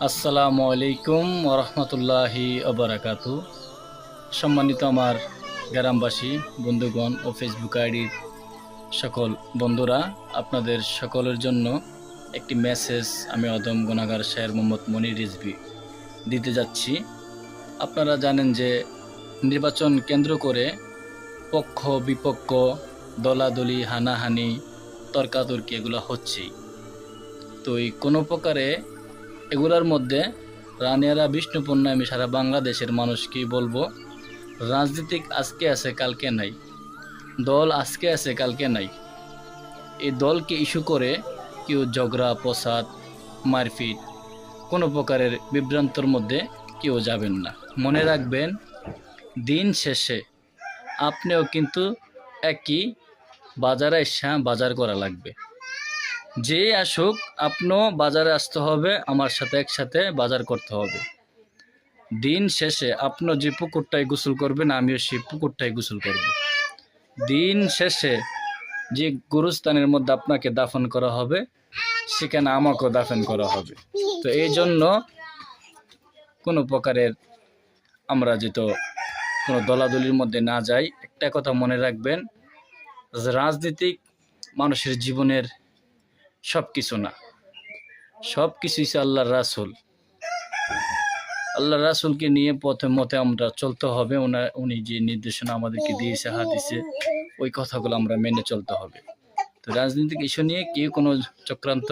আসসালামু আলাইকুম ওরহমতুল্লাহি ওবারাকাতু। সম্মানিত আমার গ্রামবাসী বন্ধুগণ ও ফেসবুক আইডির সকল বন্ধুরা, আপনাদের সকলের জন্য একটি মেসেজ আমি অদম গুনাহগার শায়ের মোহাম্মদ মনির রিজভী দিতে যাচ্ছি। আপনারা জানেন যে নির্বাচন কেন্দ্র করে পক্ষ বিপক্ষ, দলাদলি, হানাহানি, তর্কাতর্কি এগুলো হচ্ছেই। তো এই কোনো প্রকারে এগুলার মধ্যে রানিয়ারা বিষ্ণুপূর্ণ আমি সারা বাংলাদেশের মানুষকেই বলবো, রাজনীতিক আজকে আছে কালকে নাই, দল আজকে আছে কালকে নাই। এই দলকে ইস্যু করে কেউ ঝগড়া প্রসাদ মারপিট কোনো প্রকারের বিভ্রান্তর মধ্যে কেউ যাবেন না। মনে রাখবেন, দিন শেষে আপনিও কিন্তু একই বাজারে এসে বাজার করা লাগবে। যে আসুক আপনিও বাজারে আসতে হবে, আমার সাথে একসাথে বাজার করতে হবে। দিন শেষে আপনিও যে পুকুরটায় গোসল করবেন, আমিও সেই পুকুরটায় গোসল করব। দিন শেষে যে গুরুস্থানের মধ্যে আপনাকে দাফন করা হবে, সেখানে আমাকেও দাফন করা হবে। তো এই জন্য কোনো প্রকারের আমরা যেহেতু কোনো দলাদলির মধ্যে না যাই, একটা কথা মনে রাখবেন, রাজনীতিক মানুষের জীবনের সব কিছু না, সব কিছুই আল্লাহর রাসূল। আল্লাহ রাসূলকে নিয়ে পথে মতে আমরা চলতে হবে। উনি যে নির্দেশনা আমাদেরকে দিয়েছে হাদিসে, ওই কথাগুলো আমরা মেনে চলতে হবে। তো রাজনৈতিক ইস্যু নিয়ে কেউ কোনো চক্রান্ত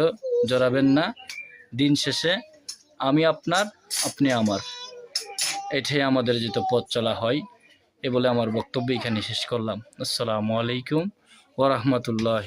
জড়াবেন না। দিন শেষে আমি আপনার, আপনি আমার, এটাই আমাদের যেহেতু পথ চলা হয়। এ বলে আমার বক্তব্য এখানে শেষ করলাম। আসসালামু আলাইকুম ওয়া রাহমাতুল্লাহ।